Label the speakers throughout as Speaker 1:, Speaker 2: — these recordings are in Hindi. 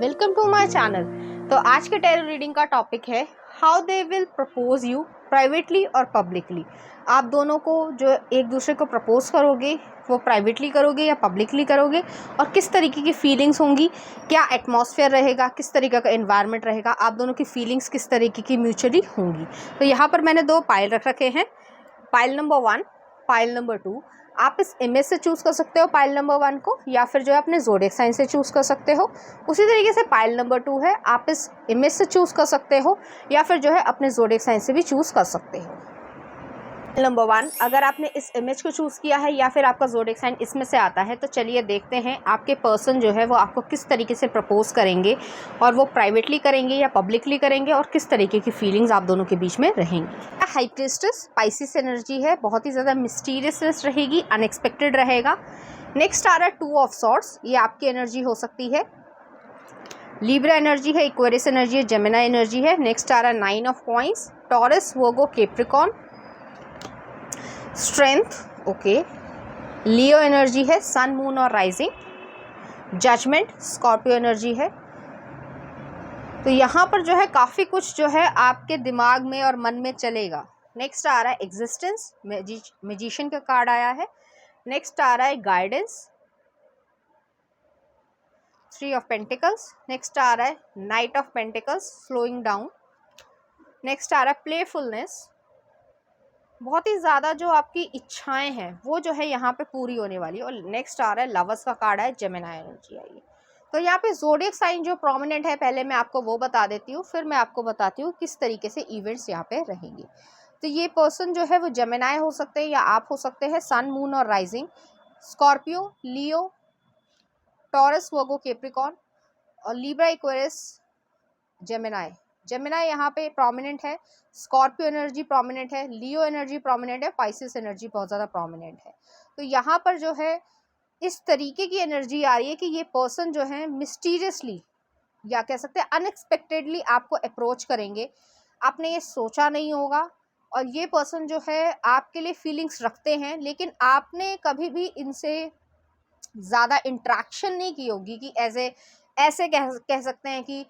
Speaker 1: Welcome to my channel. तो आज के टैरो रीडिंग का टॉपिक है how they will propose you privately और पब्लिकली। आप दोनों को जो एक दूसरे को प्रपोज करोगे वो प्राइवेटली करोगे या पब्लिकली करोगे, और किस तरीके की फीलिंग्स होंगी, क्या एटमॉस्फेयर रहेगा, किस तरीके का एनवायरनमेंट रहेगा, आप दोनों की फीलिंग्स किस तरीके की म्यूचुअली होंगी। तो यहाँ पर मैंने दो पाइल रख रखे हैं, पाइल नंबर 1, पाइल नंबर 2। आप इस इमेज से चूज़ कर सकते हो पाइल नंबर 1 को, या फिर जो है अपने ज़ोडिएक साइन से चूज़ कर सकते हो। उसी तरीके से पाइल नंबर 2 है, आप इस इमेज से चूज़ कर सकते हो या फिर जो है अपने ज़ोडिएक साइन से भी चूज़ कर सकते हो। नंबर 1, अगर आपने इस इमेज को चूज़ किया है या फिर आपका ज़ोडिएक साइन इसमें से आता है, तो चलिए देखते हैं आपके पर्सन जो है वो आपको किस तरीके से प्रपोज करेंगे, और वो प्राइवेटली करेंगे या पब्लिकली करेंगे, और किस तरीके की फीलिंग्स आप दोनों के बीच में रहेंगी। हाई प्रीस्टेस स्पाइसिस एनर्जी है, बहुत ही ज़्यादा मिस्टीरियसनेस रहेगी, अनएक्सपेक्टेड रहेगा। नेक्स्ट आ रहा है 2 ऑफ सॉर्ड्स, ये आपकी एनर्जी हो सकती है। लिब्रा एनर्जी है, एक्वेरियस एनर्जी है, जेमिनी एनर्जी है। नेक्स्ट आ रहा है 9 of coins, taurus, Virgo, Capricorn, strength, okay. Leo energy है, सन, मून और राइजिंग। जजमेंट, स्कॉर्पियो एनर्जी है। तो यहाँ पर जो है काफ़ी कुछ जो है आपके दिमाग में और मन में चलेगा। नेक्स्ट आ रहा है एग्जिस्टेंस, मैजिशियन का कार्ड आया है। नेक्स्ट आ रहा है गाइडेंस, 3 ऑफ पेंटिकल्स। नेक्स्ट आ रहा है knight of pentacles, slowing down. Next आ रहा है प्लेफुलनेस, बहुत ही ज़्यादा जो आपकी इच्छाएं हैं वो जो है यहाँ पे पूरी होने वाली है। और नेक्स्ट आ रहा है लवर्स का कार्ड है, जेमिनी एनर्जी आई है। तो यहाँ पे ज़ोडिएक साइन जो प्रोमिनेंट है, पहले मैं आपको वो बता देती हूँ, फिर मैं आपको बताती हूँ किस तरीके से इवेंट्स यहाँ पे रहेंगे। तो ये पर्सन जो है वो जेमिनी हो सकते हैं या आप हो सकते हैं, सन, मून और राइजिंग, स्कॉर्पियो, लियो, टॉरस, वर्गो, कैप्रिकॉर्न और लिब्रा, एक्वेरियस, जेमिनी। जेमिनी यहाँ पे प्रोमिनेंट है, स्कॉर्पियो एनर्जी प्रोमिनेंट है, लियो एनर्जी प्रोमिनेंट है, पाइसिस एनर्जी बहुत ज़्यादा प्रोमिनेंट है। तो यहाँ पर जो है इस तरीके की एनर्जी आ रही है कि ये पर्सन जो है मिस्टीरियसली या कह सकते हैं अनएक्सपेक्टेडली आपको अप्रोच करेंगे। आपने ये सोचा नहीं होगा, और ये पर्सन जो है आपके लिए फीलिंग्स रखते हैं, लेकिन आपने कभी भी इनसे ज़्यादा इंट्रैक्शन नहीं की होगी कि ऐसे कह सकते हैं कि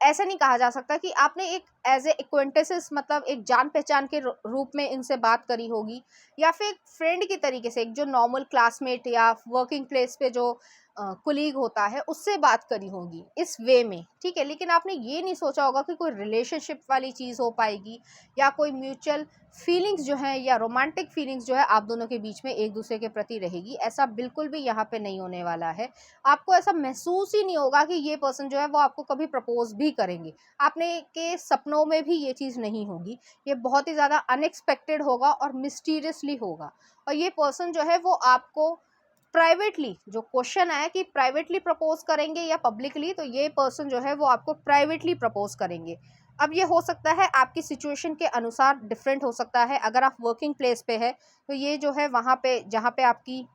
Speaker 1: ऐसे नहीं कहा जा सकता कि आपने एक एज ए एक्वेंटेंसेस, मतलब एक जान पहचान के रूप में इनसे बात करी होगी, या फिर एक फ्रेंड की तरीके से, एक जो नॉर्मल क्लासमेट या वर्किंग प्लेस पे जो कुलीग होता है उससे बात करी होगी इस वे में, ठीक है। लेकिन आपने ये नहीं सोचा होगा कि कोई रिलेशनशिप वाली चीज़ हो पाएगी, या कोई म्यूचुअल फीलिंग्स जो है या रोमांटिक फीलिंग्स जो है आप दोनों के बीच में एक दूसरे के प्रति रहेगी। ऐसा बिल्कुल भी यहाँ पे नहीं होने वाला है। आपको ऐसा महसूस ही नहीं होगा कि ये पर्सन जो है वो आपको कभी प्रपोज भी करेंगे। आपने के सपनों में भी ये चीज़ नहीं होगी। ये बहुत ही ज़्यादा अनएक्सपेक्टेड होगा और मिस्टीरियसली होगा। और ये पर्सन जो है वो आपको प्राइवेटली, जो क्वेश्चन आया कि प्राइवेटली प्रपोज करेंगे या पब्लिकली, तो ये पर्सन जो है वो आपको प्राइवेटली प्रपोज करेंगे। अब ये हो सकता है आपकी सिचुएशन के अनुसार डिफरेंट हो सकता है। अगर आप वर्किंग प्लेस पे है तो ये जो है वहाँ पे जहाँ पे आपकी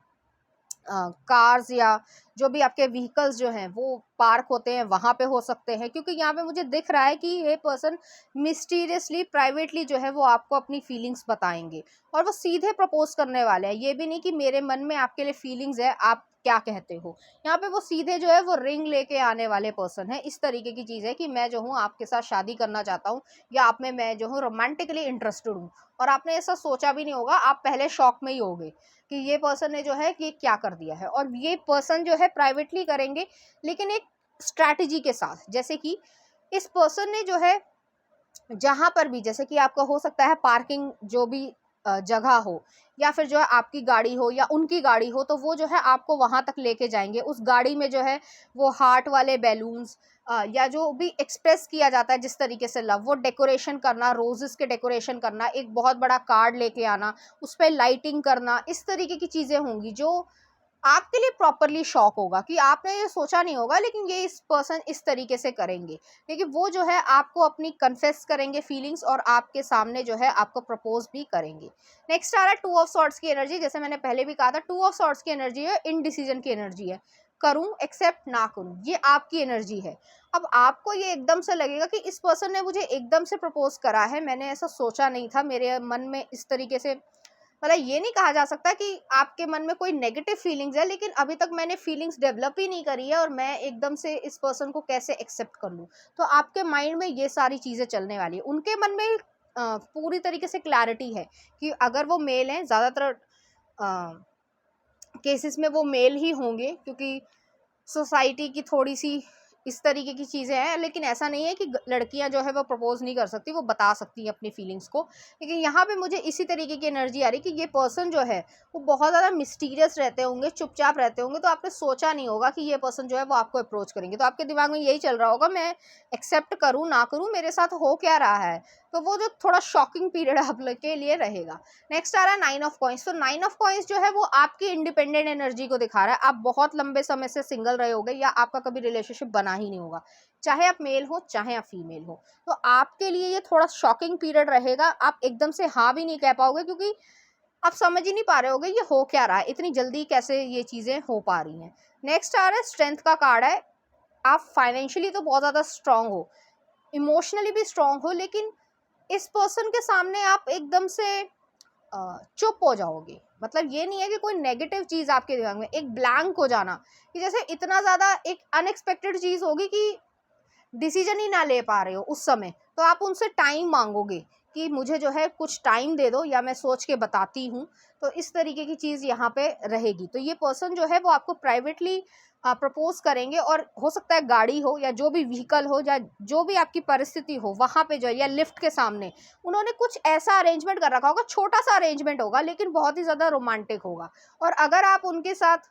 Speaker 1: कार्स या जो भी आपके व्हीकल्स जो हैं वो पार्क होते हैं वहाँ पे हो सकते हैं, क्योंकि यहाँ पे मुझे दिख रहा है कि ये पर्सन मिस्टीरियसली प्राइवेटली जो है वो आपको अपनी फीलिंग्स बताएंगे, और वो सीधे प्रपोज करने वाले हैं। ये भी नहीं कि मेरे मन में आपके लिए फीलिंग्स है, आप क्या कहते हो। यहाँ पे वो सीधे जो है वो रिंग लेके आने वाले पर्सन है। इस तरीके की चीज़ है कि मैं जो हूँ आपके साथ शादी करना चाहता हूँ, या आप में मैं जो हूँ रोमांटिकली इंटरेस्टेड हूँ, और आपने ऐसा सोचा भी नहीं होगा। आप पहले शॉक में ही होगे कि ये पर्सन ने जो है कि क्या कर दिया है। और ये पर्सन जो है प्राइवेटली करेंगे, लेकिन एक स्ट्रैटेजी के साथ। जैसे कि इस पर्सन ने जो है जहाँ पर भी, जैसे कि आपका हो सकता है पार्किंग जो भी जगह हो, या फिर जो है आपकी गाड़ी हो या उनकी गाड़ी हो, तो वो जो है आपको वहाँ तक लेके जाएंगे। उस गाड़ी में जो है वो हार्ट वाले बैलून्स या जो भी एक्सप्रेस किया जाता है जिस तरीके से लव, वो डेकोरेशन करना, रोजेस के डेकोरेशन करना, एक बहुत बड़ा कार्ड लेके आना, उस पर लाइटिंग करना, इस तरीके की चीज़ें होंगी जो आपके लिए प्रॉपरली शॉक होगा कि आपने ये सोचा नहीं होगा, लेकिन ये इस पर्सन इस तरीके से करेंगे। लेकिन वो जो है आपको अपनी कन्फेस करेंगे फीलिंग्स, और आपके सामने जो है आपको प्रपोज भी करेंगे। नेक्स्ट आ रहा है 2 ऑफ सॉर्ड्स की एनर्जी। जैसे मैंने पहले भी कहा था, 2 ऑफ सॉर्ड्स की एनर्जी है इनडिसीजन की एनर्जी है, करूं एक्सेप्ट ना करूं, ये आपकी एनर्जी है। अब आपको ये एकदम से लगेगा कि इस पर्सन ने मुझे एकदम से प्रपोज करा है, मैंने ऐसा सोचा नहीं था, मेरे मन में इस तरीके से मतलब ये नहीं कहा जा सकता कि आपके मन में कोई नेगेटिव फीलिंग्स है, लेकिन अभी तक मैंने फीलिंग्स डेवलप ही नहीं करी है और मैं एकदम से इस पर्सन को कैसे एक्सेप्ट कर लूँ। तो आपके माइंड में ये सारी चीज़ें चलने वाली है। उनके मन में पूरी तरीके से क्लैरिटी है कि अगर वो मेल हैं, ज़्यादातर केसेस में वो मेल ही होंगे, क्योंकि सोसाइटी की थोड़ी सी इस तरीके की चीज़ें हैं। लेकिन ऐसा नहीं है कि लड़कियां जो है वो प्रपोज नहीं कर सकती, वो बता सकती हैं अपनी फीलिंग्स को। लेकिन यहाँ पे मुझे इसी तरीके की एनर्जी आ रही कि ये पर्सन जो है वो बहुत ज़्यादा मिस्टीरियस रहते होंगे, चुपचाप रहते होंगे। तो आपने सोचा नहीं होगा कि ये पर्सन जो है वो आपको अप्रोच करेंगे। तो आपके दिमाग में यही चल रहा होगा, मैं एक्सेप्ट करूँ ना करूँ, मेरे साथ हो क्या रहा है। तो वो जो थोड़ा शॉकिंग पीरियड आप लोग के लिए रहेगा। नेक्स्ट आ रहा है 9 ऑफ कॉइंस। तो 9 ऑफ कॉइंस जो है वो आपकी इंडिपेंडेंट एनर्जी को दिखा रहा है। आप बहुत लंबे समय से सिंगल रहे होगे या आपका कभी रिलेशनशिप बना ही नहीं होगा, चाहे आप मेल हो चाहे आप फीमेल हो। तो आपके लिए ये थोड़ा शॉकिंग पीरियड रहेगा। आप एकदम से हाँ भी नहीं कह पाओगे, क्योंकि आप समझ ही नहीं पा रहे होगे ये हो क्या रहा है, इतनी जल्दी कैसे ये चीज़ें हो पा रही हैं। नेक्स्ट आ रहा है स्ट्रेंथ का कार्ड है। आप फाइनेंशियली तो बहुत ज़्यादा स्ट्रांग हो, इमोशनली भी स्ट्रांग हो, लेकिन इस पर्सन के सामने आप एकदम से चुप हो जाओगे। मतलब ये नहीं है कि कोई नेगेटिव चीज़ आपके दिमाग में, एक ब्लैंक हो जाना कि जैसे इतना ज़्यादा एक अनएक्सपेक्टेड चीज़ होगी कि डिसीजन ही ना ले पा रहे हो उस समय। तो आप उनसे टाइम मांगोगे कि मुझे जो है कुछ टाइम दे दो या मैं सोच के बताती हूँ। तो इस तरीके की चीज़ यहाँ पे रहेगी। तो ये पर्सन जो है वो आपको प्राइवेटली प्रपोज करेंगे, और हो सकता है गाड़ी हो या जो भी व्हीकल हो या जो भी आपकी परिस्थिति हो वहाँ पे जो है, या लिफ्ट के सामने उन्होंने कुछ ऐसा अरेंजमेंट कर रखा होगा, छोटा सा अरेंजमेंट होगा लेकिन बहुत ही ज़्यादा रोमांटिक होगा। और अगर आप उनके साथ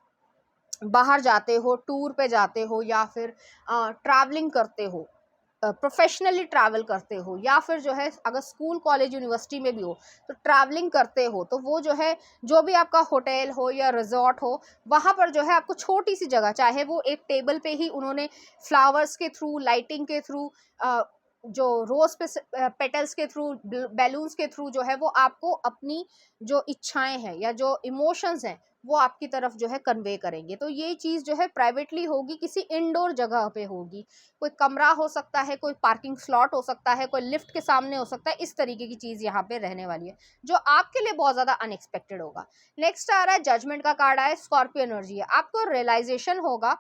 Speaker 1: बाहर जाते हो, टूर पे जाते हो, या फिर ट्रैवलिंग करते हो, प्रोफेशनली ट्रैवल करते हो, या फिर जो है अगर स्कूल कॉलेज यूनिवर्सिटी में भी हो तो ट्रैवलिंग करते हो, तो वो जो है जो भी आपका होटल हो या रिजॉर्ट हो, वहाँ पर जो है आपको छोटी सी जगह, चाहे वो एक टेबल पे ही उन्होंने फ्लावर्स के थ्रू, लाइटिंग के थ्रू, जो रोज पे पेटल्स के थ्रू, बैलून्स के थ्रू जो है वो आपको अपनी जो इच्छाएं हैं या जो इमोशंस हैं वो आपकी तरफ जो है कन्वे करेंगे। तो ये चीज़ जो है प्राइवेटली होगी, किसी इंडोर जगह पे होगी। कोई कमरा हो सकता है, कोई पार्किंग स्लॉट हो सकता है, कोई लिफ्ट के सामने हो सकता है। इस तरीके की चीज़ यहाँ पे रहने वाली है, जो आपके लिए बहुत ज़्यादा अनएक्सपेक्टेड होगा। नेक्स्ट आ रहा है जजमेंट का कार्ड आया, स्कॉर्पियो एनर्जी है। आपको रियलाइजेशन होगा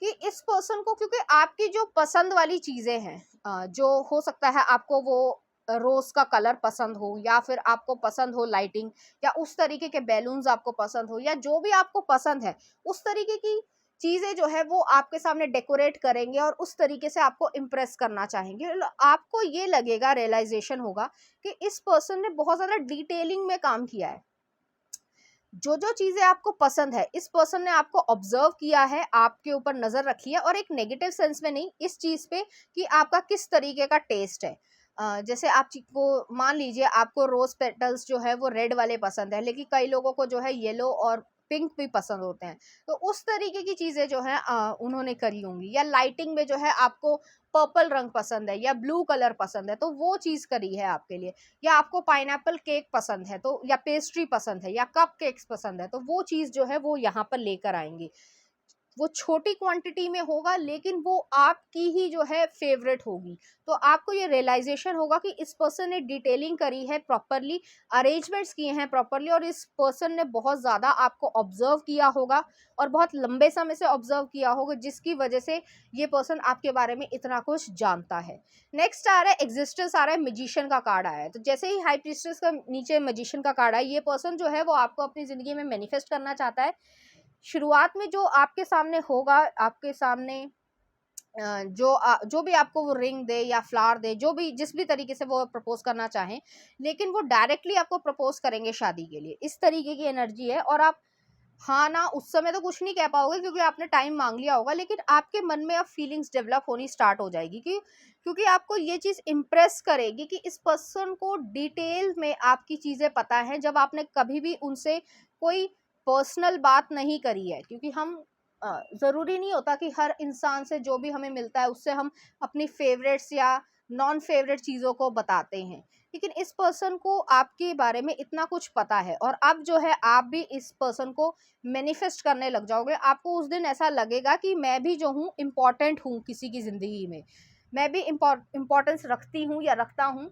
Speaker 1: कि इस पर्सन को, क्योंकि आपकी जो पसंद वाली चीज़ें हैं, जो हो सकता है आपको वो रोज का कलर पसंद हो, या फिर आपको पसंद हो लाइटिंग, या उस तरीके के बैलून्स आपको पसंद हो, या जो भी आपको पसंद है उस तरीके की चीज़ें जो है वो आपके सामने डेकोरेट करेंगे और उस तरीके से आपको इम्प्रेस करना चाहेंगे। आपको ये लगेगा, रियलाइजेशन होगा कि इस पर्सन ने बहुत ज़्यादा डिटेलिंग में काम किया है। जो जो चीज़ें आपको पसंद है इस पर्सन ने आपको ऑब्जर्व किया है, आपके ऊपर नज़र रखी है, और एक नेगेटिव सेंस में नहीं, इस चीज़ पे कि आपका किस तरीके का टेस्ट है। जैसे आप को मान लीजिए आपको रोज पेटल्स जो है वो रेड वाले पसंद है, लेकिन कई लोगों को जो है येलो और पिंक भी पसंद होते हैं। तो उस तरीके की चीज़ें जो है उन्होंने करी होंगी। या लाइटिंग में जो है आपको पर्पल रंग पसंद है या ब्लू कलर पसंद है, तो वो चीज़ करी है आपके लिए। या आपको पाइनएप्पल केक पसंद है, तो या पेस्ट्री पसंद है, या कप केक्स पसंद है, तो वो चीज़ जो है वो यहाँ पर लेकर आएंगे। वो छोटी क्वांटिटी में होगा लेकिन वो आपकी ही जो है फेवरेट होगी। तो आपको ये रियलाइजेशन होगा कि इस पर्सन ने डिटेलिंग करी है प्रॉपरली, अरेंजमेंट्स किए हैं प्रॉपरली, और इस पर्सन ने बहुत ज़्यादा आपको ऑब्जर्व किया होगा और बहुत लंबे समय से ऑब्जर्व किया होगा, जिसकी वजह से ये पर्सन आपके बारे में इतना कुछ जानता है। नेक्स्ट आ रहा है एग्जिस्टेंस, आ रहा है मैजिशियन का कार्ड आया है। तो जैसे ही हाई प्रीस्टेस का नीचे मैजिशियन का कार्ड आया, ये पर्सन जो है वो आपको अपनी ज़िंदगी में मैनिफेस्ट करना चाहता है। शुरुआत में जो आपके सामने होगा, आपके सामने जो भी आपको वो रिंग दे या फ्लावर दे, जो भी जिस भी तरीके से वो प्रपोज करना चाहें, लेकिन वो डायरेक्टली आपको प्रपोज करेंगे शादी के लिए। इस तरीके की एनर्जी है। और आप हाँ ना उस समय तो कुछ नहीं कह पाओगे क्योंकि आपने टाइम मांग लिया होगा, लेकिन आपके मन में अब फीलिंग्स डेवलप होनी स्टार्ट हो जाएगी कि क्योंकि आपको ये चीज़ इम्प्रेस करेगी कि इस पर्सन को डिटेल में आपकी चीज़ें पता है, जब आपने कभी भी उनसे कोई पर्सनल बात नहीं करी है। क्योंकि हम ज़रूरी नहीं होता कि हर इंसान से जो भी हमें मिलता है उससे हम अपनी फेवरेट्स या नॉन फेवरेट चीज़ों को बताते हैं, लेकिन इस पर्सन को आपके बारे में इतना कुछ पता है। और अब जो है आप भी इस पर्सन को मैनिफेस्ट करने लग जाओगे। आपको उस दिन ऐसा लगेगा कि मैं भी जो हूँ इम्पॉर्टेंट हूँ किसी की ज़िंदगी में, मैं भी इम्पोर्टेंस रखती हूँ या रखता हूँ।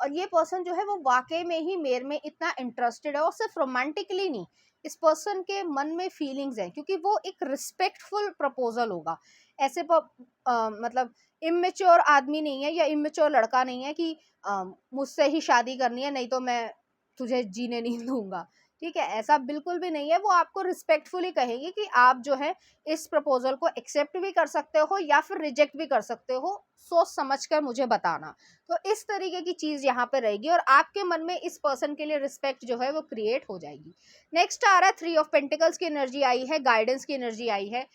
Speaker 1: और ये पर्सन जो है वो वाकई में ही मेरे में इतना इंटरेस्टेड है, और सिर्फ रोमांटिकली नहीं, इस पर्सन के मन में फीलिंग्स हैं, क्योंकि वो एक रिस्पेक्टफुल प्रपोजल होगा। ऐसे मतलब इमेच्योर आदमी नहीं है या इमेच्योर लड़का नहीं है कि मुझसे ही शादी करनी है नहीं तो मैं तुझे जीने नहीं दूंगा, ठीक है, ऐसा बिल्कुल भी नहीं है। वो आपको रिस्पेक्टफुली कहेगी कि आप जो है इस प्रपोजल को एक्सेप्ट भी कर सकते हो या फिर रिजेक्ट भी कर सकते हो, सोच समझ कर मुझे बताना। तो इस तरीके की चीज यहाँ पे रहेगी और आपके मन में इस पर्सन के लिए रिस्पेक्ट जो है वो क्रिएट हो जाएगी। नेक्स्ट आ रहा है 3 ऑफ पेंटिकल्स की एनर्जी आई है, गाइडेंस की एनर्जी आई है।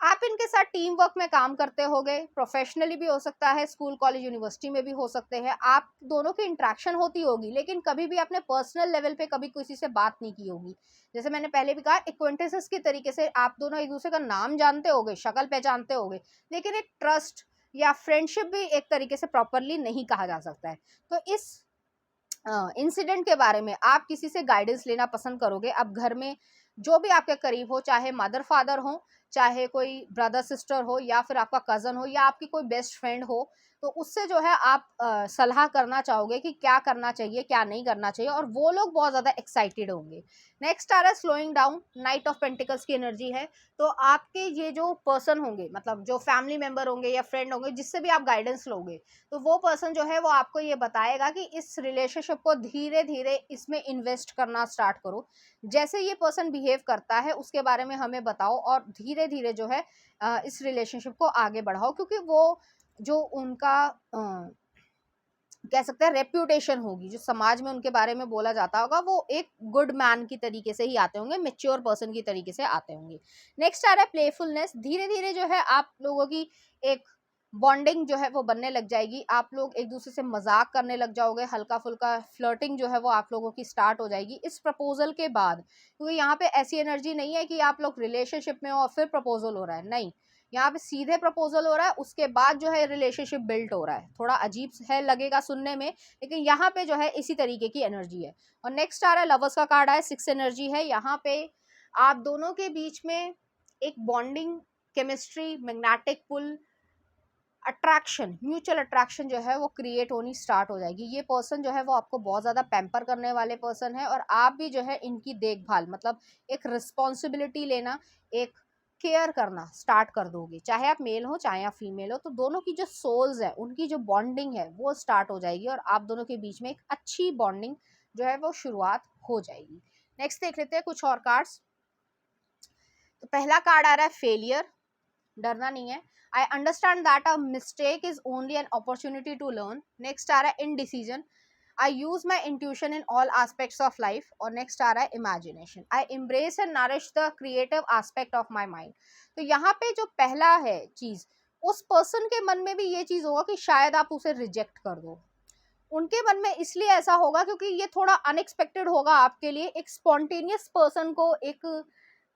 Speaker 1: आप इनके साथ टीम वर्क में काम करते होगे, प्रोफेशनली भी हो सकता है, स्कूल कॉलेज यूनिवर्सिटी में भी हो सकते हैं, आप दोनों की इंट्रैक्शन होती होगी, लेकिन कभी भी आपने पर्सनल लेवल पे कभी किसी से बात नहीं की होगी। जैसे मैंने पहले भी कहा, एक्वेंटेंसेस की तरीके से आप दोनों एक दूसरे का नाम जानते होगे, शक्ल पहचानते होगे, लेकिन एक ट्रस्ट या फ्रेंडशिप भी एक तरीके से प्रॉपरली नहीं कहा जा सकता है। तो इस इंसिडेंट के बारे में आप किसी से गाइडेंस लेना पसंद करोगे। अब घर में जो भी आपके करीब हो, चाहे मदर फादर हो, चाहे कोई ब्रदर सिस्टर हो, या फिर आपका कजन हो, या आपकी कोई बेस्ट फ्रेंड हो, तो उससे जो है आप सलाह करना चाहोगे कि क्या करना चाहिए क्या नहीं करना चाहिए, और वो लोग बहुत ज़्यादा एक्साइटेड होंगे। नेक्स्ट आ रहा है slowing down, night of pentacles की एनर्जी है। तो आपके ये जो पर्सन होंगे, मतलब जो फैमिली मेंबर होंगे या फ्रेंड होंगे जिससे भी आप गाइडेंस लोगे, तो वो पर्सन जो है वो आपको ये बताएगा कि इस रिलेशनशिप को धीरे धीरे इसमें इन्वेस्ट करना स्टार्ट करो। जैसे ये पर्सन बिहेव करता है उसके बारे में हमें बताओ, और धीरे धीरे जो है इस रिलेशनशिप को आगे बढ़ाओ, क्योंकि वो जो उनका कह सकते हैं रेप्यूटेशन होगी, जो समाज में उनके बारे में बोला जाता होगा, वो एक गुड मैन की तरीके से ही आते होंगे, मेच्योर पर्सन की तरीके से आते होंगे। नेक्स्ट आ रहा है प्लेफुलनेस। धीरे धीरे जो है आप लोगों की एक बॉन्डिंग जो है वो बनने लग जाएगी, आप लोग एक दूसरे से मजाक करने लग जाओगे, हल्का फुल्का फ्लर्टिंग जो है वो आप लोगों की स्टार्ट हो जाएगी इस प्रपोजल के बाद। क्योंकि यहाँ पे ऐसी एनर्जी नहीं है कि आप लोग रिलेशनशिप में हो और फिर प्रपोजल हो रहा है, नहीं, यहाँ पे सीधे प्रपोजल हो रहा है, उसके बाद जो है रिलेशनशिप बिल्ड हो रहा है। थोड़ा अजीब है लगेगा सुनने में, लेकिन यहाँ पे जो है इसी तरीके की एनर्जी है। और नेक्स्ट आ रहा है लवर्स का कार्ड है, 6 एनर्जी है। यहाँ पे आप दोनों के बीच में एक bonding, chemistry, magnetic pull, attraction, mutual attraction जो है वो क्रिएट होनी स्टार्ट हो जाएगी। ये पर्सन जो है वो आपको बहुत ज़्यादा पैम्पर करने वाले पर्सन है, और आप भी जो है इनकी देखभाल, मतलब एक रिस्पॉन्सिबिलिटी लेना, एक केयर करना स्टार्ट कर दोगे, चाहे आप मेल हो चाहे आप फीमेल हो। तो दोनों की जो सोल्स है, उनकी जो बॉन्डिंग है वो स्टार्ट हो जाएगी, और आप दोनों के बीच में एक अच्छी बॉन्डिंग जो है वो शुरुआत हो जाएगी। नेक्स्ट देख लेते हैं कुछ और कार्ड्स। तो पहला कार्ड आ रहा है फेलियर, डरना नहीं है। I understand that a mistake is only an opportunity to learn. Next आ रहा है indecision, I use my intuition in all aspects of life. और नेक्स्ट आ रहा है imagination, I embrace and nourish the creative aspect of my mind. तो यहाँ पे जो पहला है चीज, उस पर्सन के मन में भी ये चीज होगा कि शायद आप उसे रिजेक्ट कर दो। उनके मन में इसलिए ऐसा होगा क्योंकि ये थोड़ा अनएक्सपेक्टेड होगा आपके लिए। एक स्पॉन्टेनियस पर्सन को, एक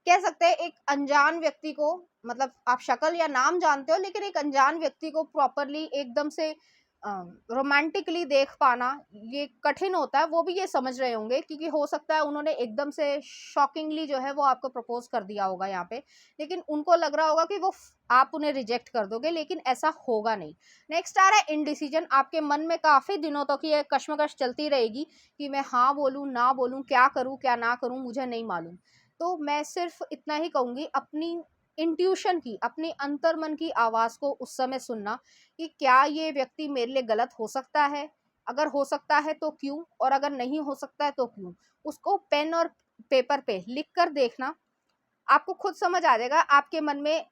Speaker 1: कह सकते हैं एक अनजान व्यक्ति को, मतलब आप शक्ल या नाम जानते हो, लेकिन एक अनजान व्यक्ति को प्रॉपरली एकदम से रोमांटिकली देख पाना ये कठिन होता है। वो भी ये समझ रहे होंगे, क्योंकि हो सकता है उन्होंने एकदम से शॉकिंगली जो है वो आपको प्रपोज कर दिया होगा यहाँ पे, लेकिन उनको लग रहा होगा कि वो आप उन्हें रिजेक्ट कर दोगे, लेकिन ऐसा होगा नहीं। नेक्स्ट आ रहा है इनडिसीजन, आपके मन में काफ़ी दिनों तक ये कश्मकश चलती रहेगी कि मैं हाँ बोलूँ ना बोलूँ, क्या करूँ क्या ना करूँ, मुझे नहीं मालूम। तो मैं सिर्फ इतना ही कहूँगी, अपनी इंट्यूशन की, अपनी अंतर्मन की आवाज़ को उस समय सुनना कि क्या ये व्यक्ति मेरे लिए गलत हो सकता है, अगर हो सकता है तो क्यों, और अगर नहीं हो सकता है तो क्यों। उसको पेन और पेपर पे लिख कर देखना, आपको खुद समझ आ जाएगा आपके मन में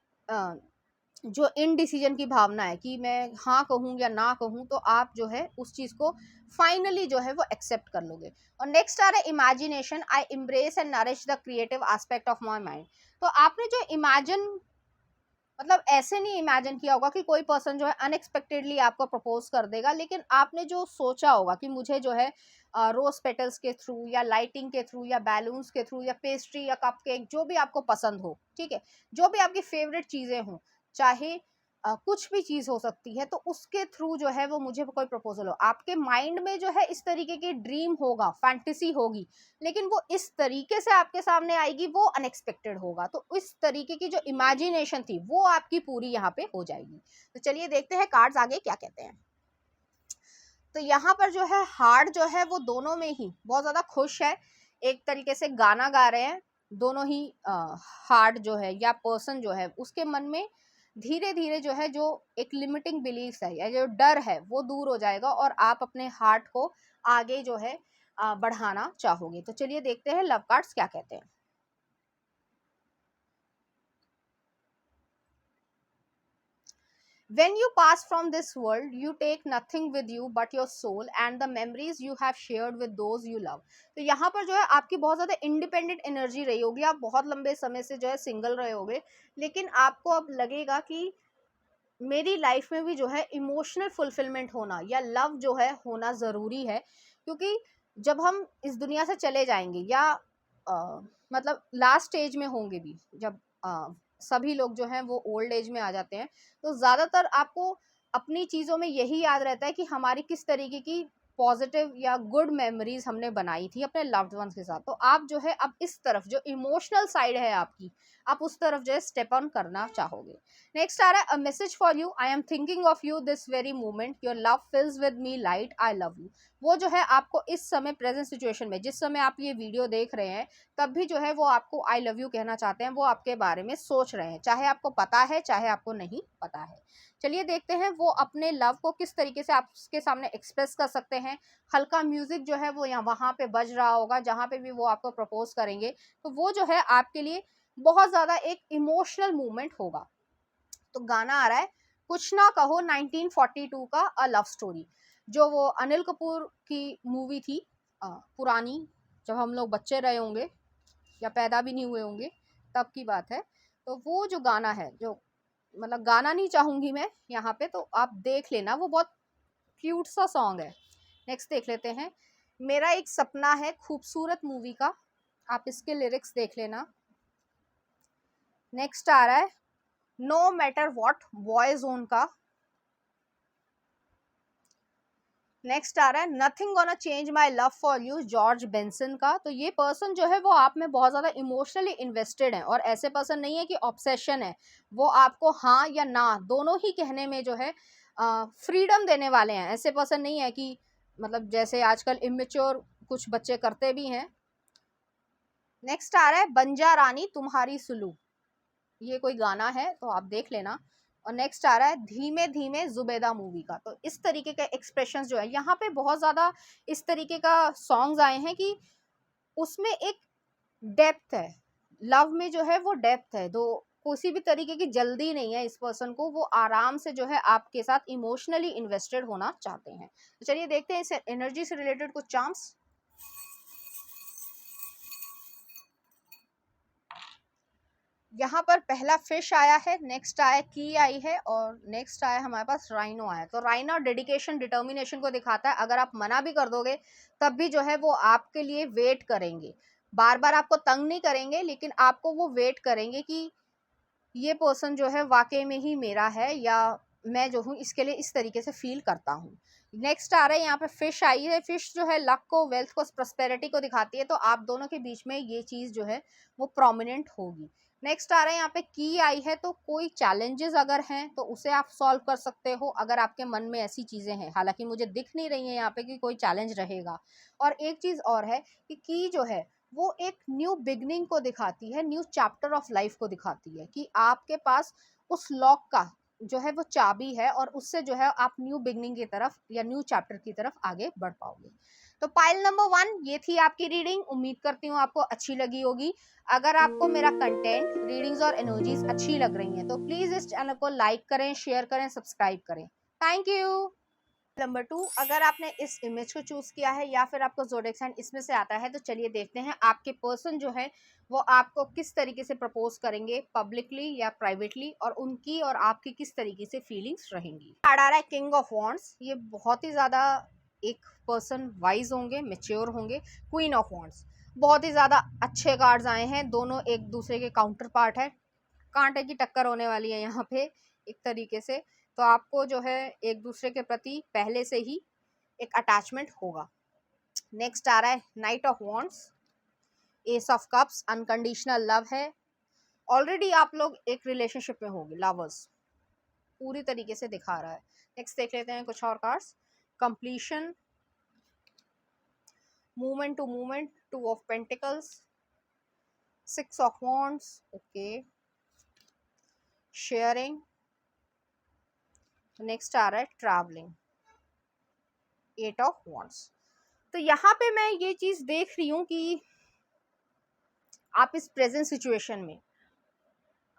Speaker 1: जो इनडिसीजन की भावना है कि मैं हाँ कहूँ या ना कहूँ, तो आप जो है उस चीज़ को फाइनली जो है वो एक्सेप्ट कर लोगे। और नेक्स्ट आ रहा है imagination, I embrace and nourish the creative aspect of my mind. तो आपने जो इमेजिन, मतलब ऐसे नहीं इमेजिन किया होगा कि कोई पर्सन जो है अनएक्सपेक्टेडली आपको प्रपोज कर देगा, लेकिन आपने जो सोचा होगा कि मुझे जो है रोज पेटल्स के थ्रू या लाइटिंग के थ्रू या बैलून्स के थ्रू या पेस्ट्री या कप केक, जो भी आपको पसंद हो, ठीक है, जो भी आपकी फेवरेट चीज़ें हों, चाहे कुछ भी चीज़ हो सकती है, तो उसके थ्रू जो है वो मुझे कोई प्रपोजल हो, आपके माइंड में जो है इस तरीके की ड्रीम होगा, फैंटेसी होगी, लेकिन वो इस तरीके से आपके सामने आएगी, वो अनएक्सपेक्टेड होगा। तो इस तरीके की जो इमेजिनेशन थी वो आपकी पूरी यहाँ पे हो जाएगी। तो चलिए देखते हैं कार्ड्स आगे क्या कहते हैं। तो यहाँ पर जो है हार्ट जो है वो दोनों में ही बहुत ज़्यादा खुश है, एक तरीके से गाना गा रहे हैं दोनों ही। हार्ट जो है या पर्सन जो है उसके मन में धीरे धीरे जो है जो एक लिमिटिंग बिलीफ्स है या जो डर है वो दूर हो जाएगा और आप अपने हार्ट को आगे जो है बढ़ाना चाहोगे। तो चलिए देखते हैं लव कार्ड्स क्या कहते हैं। When you pass from this world, you take nothing with you but your soul and the memories you have shared with those you love. तो यहाँ पर जो है आपकी बहुत ज़्यादा इंडिपेंडेंट एनर्जी रही होगी, आप बहुत लंबे समय से जो है सिंगल रहे होगे, लेकिन आपको अब लगेगा कि मेरी लाइफ में भी जो है इमोशनल फुलफिलमेंट होना या लव जो है होना ज़रूरी है। क्योंकि जब हम इस दुनिया से चले जाएंगे या मतलब लास्ट स्टेज में होंगे भी, जब सभी लोग जो हैं वो ओल्ड एज में आ जाते हैं, तो ज़्यादातर आपको अपनी चीज़ों में यही याद रहता है कि हमारी किस तरीके की पॉजिटिव या गुड मेमोरीज हमने बनाई थी अपने लव्ड वंस के साथ। तो आप जो है अब इस तरफ जो इमोशनल साइड है आपकी, आप उस तरफ जो है स्टेप ऑन करना चाहोगे। नेक्स्ट आ रहा है a message for you, I am thinking of you this very moment, your love fills with me light, I love you. वो जो है आपको इस समय प्रेजेंट सिचुएशन में, जिस समय आप ये वीडियो देख रहे हैं तब भी जो है वो आपको आई लव यू कहना चाहते हैं, वो आपके बारे में सोच रहे हैं, चाहे आपको पता है चाहे आपको नहीं पता है। चलिए देखते हैं वो अपने लव को किस तरीके से आपके सामने एक्सप्रेस कर सकते हैं। हल्का म्यूजिक जो है वो यहाँ वहाँ पे बज रहा होगा जहाँ पे भी वो आपको प्रपोज करेंगे, तो वो जो है आपके लिए बहुत ज़्यादा एक इमोशनल मूवमेंट होगा। तो गाना आ रहा है कुछ ना कहो 1942 का अ लव स्टोरी, जो वो अनिल कपूर की मूवी थी पुरानी, जब हम लोग बच्चे रहे होंगे या पैदा भी नहीं हुए होंगे तब की बात है। तो वो जो गाना है, जो मतलब गाना नहीं चाहूँगी मैं यहाँ पे, तो आप देख लेना, वो बहुत क्यूट सा सॉन्ग है। नेक्स्ट देख लेते हैं मेरा एक सपना है, खूबसूरत मूवी का, आप इसके लिरिक्स देख लेना। नेक्स्ट आ रहा है no matter what, Boyzone का। नेक्स्ट आ रहा है nothing gonna change my love for you, George Benson का। तो ये पर्सन जो है वो आप में बहुत ज़्यादा इमोशनली इन्वेस्टेड है और ऐसे पर्सन नहीं है कि ऑब्सेशन है, वो आपको हाँ या ना दोनों ही कहने में जो है फ्रीडम देने वाले हैं। ऐसे पर्सन नहीं है कि मतलब जैसे आजकल इमेच्योर कुछ बच्चे करते भी हैं। नेक्स्ट आ रहा है बंजा रानी तुम्हारी सुलू, ये कोई गाना है तो आप देख लेना। और नेक्स्ट आ रहा है धीमे धीमे जुबेदा मूवी का। तो इस तरीके के एक्सप्रेशंस जो है यहाँ पे बहुत ज़्यादा इस तरीके का सॉन्ग्स आए हैं कि उसमें एक डेप्थ है, लव में जो है वो डेप्थ है, तो किसी भी तरीके की जल्दी नहीं है इस पर्सन को, वो आराम से जो है आपके साथ इमोशनली इन्वेस्टेड होना चाहते हैं। तो चलिए देखते हैं इस एनर्जी से रिलेटेड कुछ चार्म्स। यहाँ पर पहला फिश आया है, नेक्स्ट आया की आई है और नेक्स्ट आया हमारे पास राइनो आया। तो राइनो डेडिकेशन डिटर्मिनेशन को दिखाता है, अगर आप मना भी कर दोगे तब भी जो है वो आपके लिए वेट करेंगे, बार बार आपको तंग नहीं करेंगे लेकिन आपको वो वेट करेंगे कि ये पर्सन जो है वाकई में ही मेरा है या मैं जो हूँ इसके लिए इस तरीके से फील करता हूँ। नेक्स्ट आ रहा है यहाँ पे फिश आई है, फिश जो है लक को, वेल्थ को, प्रॉस्पेरिटी को दिखाती है, तो आप दोनों के बीच में ये चीज़ जो है वो प्रोमिनेंट होगी। नेक्स्ट आ रहा है यहाँ पे की आई है, तो कोई चैलेंजेस अगर हैं तो उसे आप सॉल्व कर सकते हो अगर आपके मन में ऐसी चीज़ें हैं, हालांकि मुझे दिख नहीं रही है यहाँ पे कि कोई चैलेंज रहेगा। और एक चीज़ और है कि की जो है वो एक न्यू बिगनिंग को दिखाती है, न्यू चैप्टर ऑफ लाइफ को दिखाती है कि आपके पास उस लॉक का जो है वो चाबी है और उससे जो है आप न्यू बिगनिंग की तरफ या न्यू चैप्टर की तरफ आगे बढ़ पाओगे। तो पाइल नंबर 1 ये थी आपकी रीडिंग, उम्मीद करती हूँ आपको अच्छी लगी होगी। अगर आपको मेरा कंटेंट, रीडिंग्स और एनर्जीज अच्छी लग रही हैं तो प्लीज़ इस चैनल को लाइक करें, शेयर करें, सब्सक्राइब करें। Thank you. नंबर 2, अगर आपने इस इमेज को चूज किया है या फिर आपको ज़ोडिएक साइन इसमें से आता है तो चलिए देखते हैं आपके पर्सन जो है वो आपको किस तरीके से प्रपोज करेंगे, पब्लिकली या प्राइवेटली, और उनकी और आपकी किस तरीके से फीलिंग्स रहेंगी। कार्ड आ रहा है किंग ऑफ वॉन्ड्स, ये बहुत ही ज़्यादा एक पर्सन वाइज होंगे, मेच्योर होंगे। क्वीन ऑफ वॉन्ड्स, बहुत ही ज़्यादा अच्छे कार्ड्स आए हैं, दोनों एक दूसरे के काउंटर पार्ट है, कांटे की टक्कर होने वाली है यहाँ पे एक तरीके से। तो आपको जो है एक दूसरे के प्रति पहले से ही एक अटैचमेंट होगा। नेक्स्ट आ रहा है knight of wands, S of cups, unconditional love है, ऑलरेडी आप लोग एक रिलेशनशिप में होंगे, लवर्स पूरी तरीके से दिखा रहा है। नेक्स्ट देख लेते हैं कुछ और cards. completion, movement to movement, two of pentacles, six of wands, okay, sharing, next आ रहा है ट्रैवलिंग, एट ऑफ wands। तो यहाँ पे मैं ये चीज देख रही हूँ कि आप इस प्रेजेंट सिचुएशन में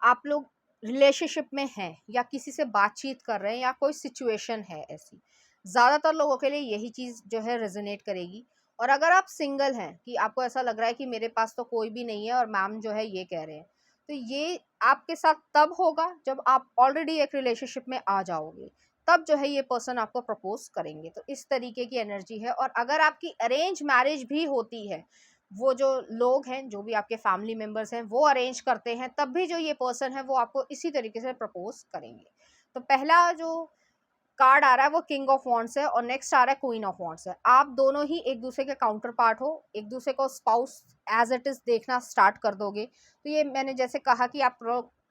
Speaker 1: आप लोग रिलेशनशिप में हैं या किसी से बातचीत कर रहे हैं या कोई सिचुएशन है ऐसी, ज़्यादातर लोगों के लिए यही चीज़ जो है रेजोनेट करेगी। और अगर आप सिंगल हैं कि आपको ऐसा लग रहा है कि मेरे पास तो कोई भी नहीं है और मैम जो है ये कह रहे हैं, तो ये आपके साथ तब होगा जब आप ऑलरेडी एक रिलेशनशिप में आ जाओगे, तब जो है ये पर्सन आपको प्रपोज करेंगे। तो इस तरीके की एनर्जी है। और अगर आपकी अरेंज मैरिज भी होती है, वो जो लोग हैं, जो भी आपके फैमिली मेंबर्स हैं, वो अरेंज करते हैं, तब भी जो ये पर्सन है वो आपको इसी तरीके से प्रपोज करेंगे। तो पहला जो कार्ड आ रहा है वो किंग ऑफ वॉन्ड्स है और नेक्स्ट आ रहा है क्वीन ऑफ वॉन्ड्स है। आप दोनों ही एक दूसरे के काउंटर पार्ट हो, एक दूसरे को स्पाउस एज इट इज देखना स्टार्ट कर दोगे। तो ये मैंने जैसे कहा कि आप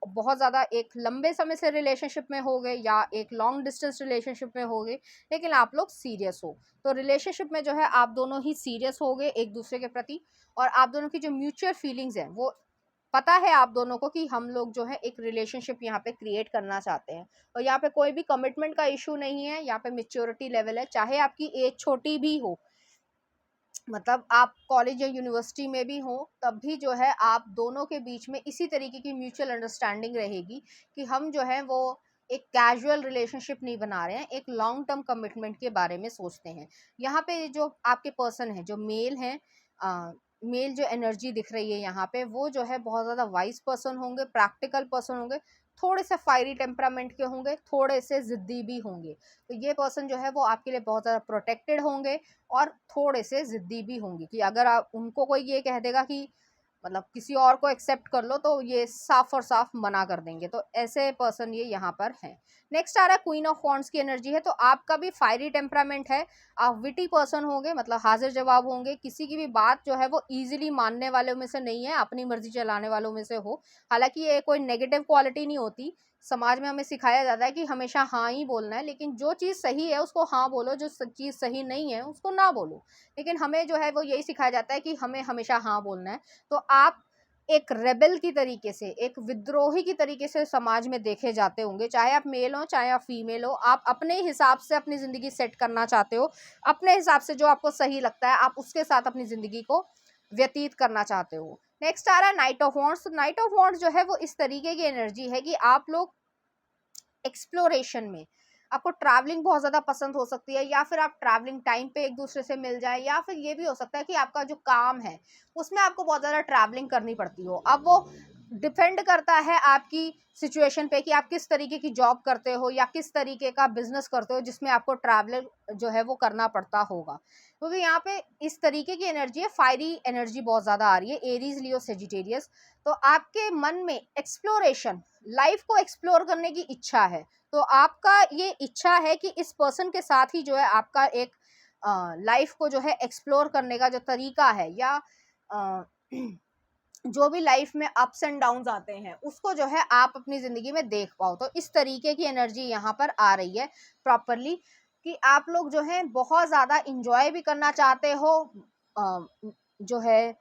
Speaker 1: बहुत ज़्यादा एक लंबे समय से रिलेशनशिप में हो गए या एक लॉन्ग डिस्टेंस रिलेशनशिप में हो गए, लेकिन आप लोग सीरियस हो, तो रिलेशनशिप में जो है आप दोनों ही सीरियस हो गए एक दूसरे के प्रति। और आप दोनों की जो म्यूचुअल फीलिंग्स हैं, वो पता है आप दोनों को कि हम लोग जो है एक रिलेशनशिप यहाँ पे क्रिएट करना चाहते हैं। और यहाँ पे कोई भी कमिटमेंट का इशू नहीं है, यहाँ पे मेच्योरिटी लेवल है। चाहे आपकी एज छोटी भी हो, मतलब आप कॉलेज या यूनिवर्सिटी में भी हो, तब भी जो है आप दोनों के बीच में इसी तरीके की म्यूचुअल अंडरस्टैंडिंग रहेगी कि हम जो है वो एक कैजुअल रिलेशनशिप नहीं बना रहे हैं, एक लॉन्ग टर्म कमिटमेंट के बारे में सोचते हैं। यहाँ पे जो आपके पर्सन है, जो मेल हैं, मेल जो एनर्जी दिख रही है यहाँ पे, वो जो है बहुत ज़्यादा वाइज पर्सन होंगे, प्रैक्टिकल पर्सन होंगे, थोड़े से फायरी टेम्परामेंट के होंगे, थोड़े से ज़िद्दी भी होंगे। तो ये पर्सन जो है वो आपके लिए बहुत ज़्यादा प्रोटेक्टेड होंगे और थोड़े से ज़िद्दी भी होंगे कि अगर आप उनको कोई ये कह देगा कि मतलब किसी और को एक्सेप्ट कर लो, तो ये साफ और साफ मना कर देंगे। तो ऐसे पर्सन ये यहाँ पर हैं। नेक्स्ट आ रहा है क्वीन ऑफ वॉन्ड्स की एनर्जी है। तो आपका भी फायरी टेम्परामेंट है, आप विटी पर्सन होंगे, मतलब हाजिर जवाब होंगे, किसी की भी बात जो है वो ईजिली मानने वालों में से नहीं है, अपनी मर्जी चलाने वालों में से हो। हालांकि ये कोई नेगेटिव क्वालिटी नहीं होती, समाज में हमें सिखाया जाता है कि हमेशा हाँ ही बोलना है, लेकिन जो चीज़ सही है उसको हाँ बोलो, जो चीज़ सही नहीं है उसको ना बोलो। लेकिन हमें जो है वो यही सिखाया जाता है कि हमें हमेशा हाँ बोलना है। तो आप एक रेबेल की तरीके से, एक विद्रोही की तरीके से समाज में देखे जाते होंगे, चाहे आप मेल हो चाहे आप फीमेल हो। आप अपने हिसाब से अपनी ज़िंदगी सेट करना चाहते हो, अपने हिसाब से जो आपको सही लगता है आप उसके साथ अपनी ज़िंदगी को व्यतीत करना चाहते हो। नेक्स्ट आ रहा है knight of wands. Night of wands जो है वो इस तरीके की एनर्जी है कि आप लोग एक्सप्लोरेशन में, आपको ट्रैवलिंग बहुत ज़्यादा पसंद हो सकती है, या फिर आप ट्रैवलिंग टाइम पे एक दूसरे से मिल जाए, या फिर ये भी हो सकता है कि आपका जो काम है उसमें आपको बहुत ज़्यादा ट्रैवलिंग करनी पड़ती हो। अब वो डिपेंड करता है आपकी सिचुएशन पे कि आप किस तरीके की जॉब करते हो या किस तरीके का बिजनेस करते हो जिसमें आपको ट्रैवल जो है वो करना पड़ता होगा। क्योंकि यहाँ पे इस तरीके की एनर्जी है, फायरी एनर्जी बहुत ज़्यादा आ रही है, एरीज लियो सेजिटेरियस। तो आपके मन में एक्सप्लोरेशन, लाइफ को एक्सप्लोर करने की इच्छा है। तो आपका ये इच्छा है कि इस पर्सन के साथ ही जो है आपका एक लाइफ को जो है एक्सप्लोर करने का जो तरीका है, या जो भी लाइफ में अप्स एंड डाउन्स आते हैं उसको जो है आप अपनी ज़िंदगी में देख पाओ। तो इस तरीके की एनर्जी यहाँ पर आ रही है प्रॉपरली, कि आप लोग जो है बहुत ज़्यादा इंजॉय भी करना चाहते हो, जो है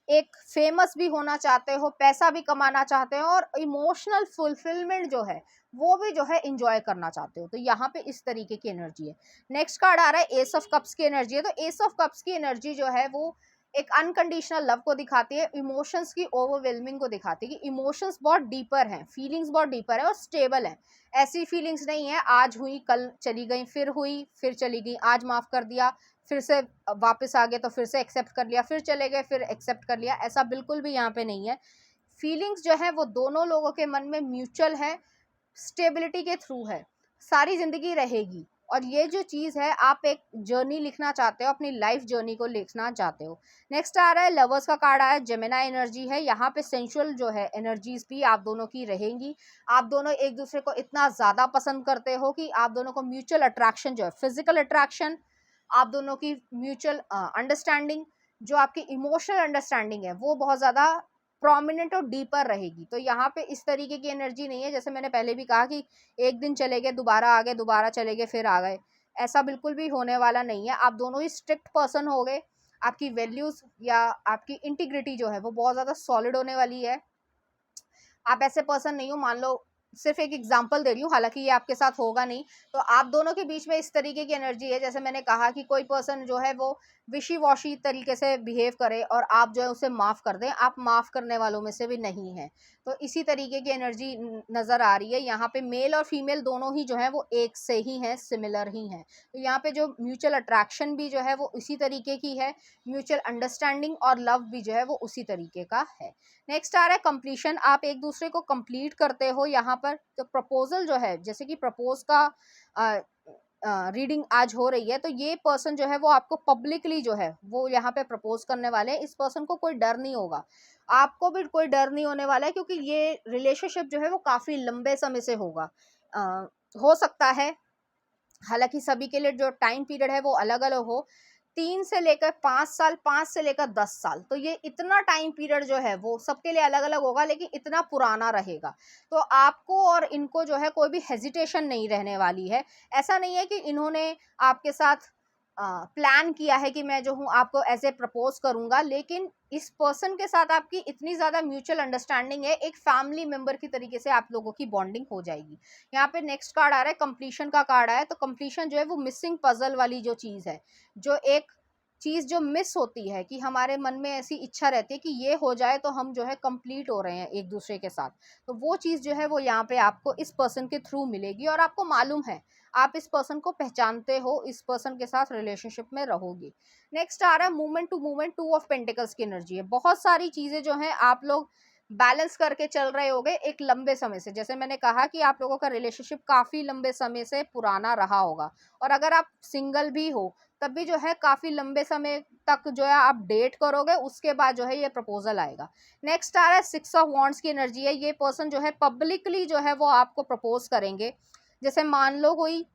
Speaker 1: एक फेमस भी होना चाहते हो, पैसा भी कमाना चाहते हो, और इमोशनल फुलफिलमेंट जो है वो भी जो है इंजॉय करना चाहते हो। तो यहाँ पे इस तरीके की एनर्जी है। नेक्स्ट कार्ड आ रहा है एस ऑफ कप्स की एनर्जी है। तो एस ऑफ कप्स की एनर्जी जो है वो एक अनकंडीशनल लव को दिखाती है, इमोशंस की ओवरवेलमिंग को दिखाती है कि इमोशंस बहुत डीपर हैं, फीलिंग्स बहुत डीपर है और स्टेबल है। ऐसी फीलिंग्स नहीं है आज हुई कल चली गई, फिर हुई फिर चली गई, आज माफ़ कर दिया फिर से वापस आ गए, तो फिर से एक्सेप्ट कर लिया, फिर चले गए फिर एक्सेप्ट कर लिया, ऐसा बिल्कुल भी यहाँ पे नहीं है। फीलिंग्स जो है वो दोनों लोगों के मन में म्यूचुअल है, स्टेबिलिटी के थ्रू है, सारी ज़िंदगी रहेगी। और ये जो चीज़ है, आप एक जर्नी लिखना चाहते हो, अपनी लाइफ जर्नी को लिखना चाहते हो। नेक्स्ट आ रहा है लवर्स का कार्ड आया, जेमिनी एनर्जी है। यहाँ पे सेंशुअल जो है एनर्जीज भी आप दोनों की रहेंगी। आप दोनों एक दूसरे को इतना ज़्यादा पसंद करते हो कि आप दोनों को म्यूचुअल अट्रैक्शन जो है, फिजिकल अट्रैक्शन, आप दोनों की म्यूचुअल अंडरस्टैंडिंग, जो आपकी इमोशनल अंडरस्टैंडिंग है, वो बहुत ज़्यादा प्रोमिनेंट और डीपर रहेगी। तो यहाँ पे इस तरीके की एनर्जी नहीं है, जैसे मैंने पहले भी कहा कि एक दिन चले गए दोबारा आ गए, दोबारा चले गए फिर आ गए, ऐसा बिल्कुल भी होने वाला नहीं है। आप दोनों ही स्ट्रिक्ट पर्सन हो गए, आपकी वैल्यूज़ या आपकी इंटीग्रिटी जो है वो बहुत ज़्यादा सॉलिड होने वाली है। आप ऐसे पर्सन नहीं हो, मान लो सिर्फ एक एग्जांपल दे रही हूँ, हालांकि ये आपके साथ होगा नहीं, तो आप दोनों के बीच में इस तरीके की एनर्जी है, जैसे मैंने कहा कि कोई पर्सन जो है वो विशी वॉशी तरीके से बिहेव करे और आप जो है उसे माफ़ कर दें, आप माफ़ करने वालों में से भी नहीं है। तो इसी तरीके की एनर्जी नज़र आ रही है यहाँ पे। मेल और फीमेल दोनों ही जो है वो एक से ही हैं, सिमिलर ही हैं। तो यहाँ पे जो म्यूचुअल अट्रैक्शन भी जो है वो इसी तरीके की है, म्यूचुअल अंडरस्टैंडिंग और लव भी जो है वो उसी तरीके का है। नेक्स्ट आ रहा है कंप्लीशन, आप एक दूसरे को कंप्लीट करते हो यहाँ पर। तो प्रपोजल जो है, जैसे कि प्रपोज का रीडिंग आज हो रही है, तो ये पर्सन जो है वो आपको पब्लिकली जो है वो यहाँ पे प्रपोज करने वाले हैं। इस पर्सन को कोई डर नहीं होगा, आपको भी कोई डर नहीं होने वाला है, क्योंकि ये रिलेशनशिप जो है वो काफ़ी लंबे समय से होगा। हो सकता है, हालांकि सभी के लिए जो टाइम पीरियड है वो अलग अलग हो, 3 से लेकर 5 साल, 5 से लेकर 10 साल, तो ये इतना टाइम पीरियड जो है वो सबके लिए अलग अलग होगा, लेकिन इतना पुराना रहेगा। तो आपको और इनको जो है कोई भी हेजिटेशन नहीं रहने वाली है। ऐसा नहीं है कि इन्होंने आपके साथ प्लान किया है कि मैं जो हूँ आपको ऐसे प्रपोज करूंगा, लेकिन इस पर्सन के साथ आपकी इतनी ज़्यादा म्यूचुअल अंडरस्टैंडिंग है, एक फैमिली मेंबर की तरीके से आप लोगों की बॉन्डिंग हो जाएगी। यहाँ पे नेक्स्ट कार्ड आ रहा है, कंप्लीशन का कार्ड आया है। तो कंप्लीशन जो है वो मिसिंग पजल वाली जो चीज़ है, जो एक चीज़ जो मिस होती है, कि हमारे मन में ऐसी इच्छा रहती है कि ये हो जाए तो हम जो है कंप्लीट हो रहे हैं एक दूसरे के साथ, तो वो चीज़ जो है वो यहाँ पे आपको इस पर्सन के थ्रू मिलेगी, और आपको मालूम है, आप इस पर्सन को पहचानते हो, इस पर्सन के साथ रिलेशनशिप में रहोगी। नेक्स्ट आ रहा है movement to movement, 2 of pentacles की एनर्जी है। बहुत सारी चीज़ें जो हैं आप लोग बैलेंस करके चल रहे होगे एक लंबे समय से। जैसे मैंने कहा कि आप लोगों का रिलेशनशिप काफ़ी लंबे समय से पुराना रहा होगा, और अगर आप सिंगल भी हो तब भी जो है काफ़ी लंबे समय तक जो है आप डेट करोगे, उसके बाद जो है ये प्रपोजल आएगा। नेक्स्ट आ रहा है 6 ऑफ वॉन्ड्स की एनर्जी है। ये पर्सन जो है पब्लिकली जो है वो आपको प्रपोज करेंगे। जैसे मान लो कोई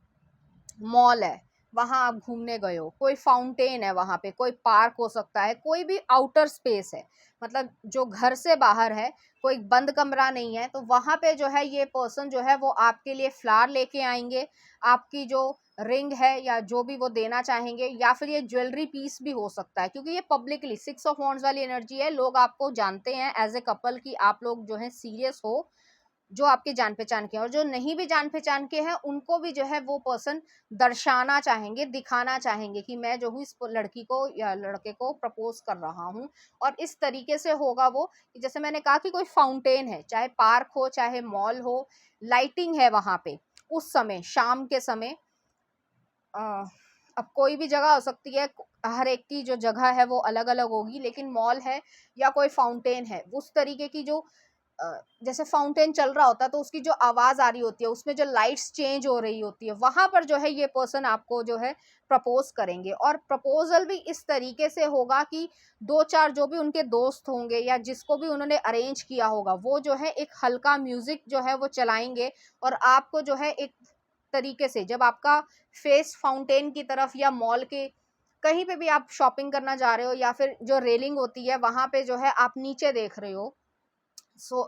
Speaker 1: मॉल है, वहाँ आप घूमने गए हो, कोई फाउंटेन है वहाँ पे, कोई पार्क हो सकता है, कोई भी आउटर स्पेस है, मतलब जो घर से बाहर है, कोई बंद कमरा नहीं है, तो वहाँ पे जो है ये पर्सन जो है वो आपके लिए फ्लावर लेके आएंगे, आपकी जो रिंग है या जो भी वो देना चाहेंगे, या फिर ये ज्वेलरी पीस भी हो सकता है, क्योंकि ये पब्लिकली 6 ऑफ वॉन्ड्स वाली एनर्जी है। लोग आपको जानते हैं एज ए कपल कि आप लोग जो है सीरियस हो, जो आपके जान पहचान के हैं, और जो नहीं भी जान पहचान के हैं उनको भी जो है वो पर्सन दर्शाना चाहेंगे, दिखाना चाहेंगे कि मैं जो हूँ इस लड़की को या लड़के को प्रपोज कर रहा हूँ। और इस तरीके से होगा वो, कि जैसे मैंने कहा कि कोई फाउंटेन है, चाहे पार्क हो चाहे मॉल हो, लाइटिंग है वहाँ पे उस समय, शाम के समय। अब कोई भी जगह हो सकती है, हर एक की जो जगह है वो अलग अलग होगी, लेकिन मॉल है या कोई फाउंटेन है, उस तरीके की जो जैसे फाउंटेन चल रहा होता है तो उसकी जो आवाज़ आ रही होती है, उसमें जो लाइट्स चेंज हो रही होती है, वहाँ पर जो है ये पर्सन आपको जो है प्रपोज करेंगे। और प्रपोजल भी इस तरीके से होगा कि 2-4 जो भी उनके दोस्त होंगे या जिसको भी उन्होंने अरेंज किया होगा, वो जो है एक हल्का म्यूजिक जो है वो चलाएंगे, और आपको जो है एक तरीके से, जब आपका फेस फाउंटेन की तरफ या मॉल के कहीं पे भी आप शॉपिंग करना जा रहे हो, या फिर जो रेलिंग होती है वहाँ पे जो है आप नीचे देख रहे हो, सो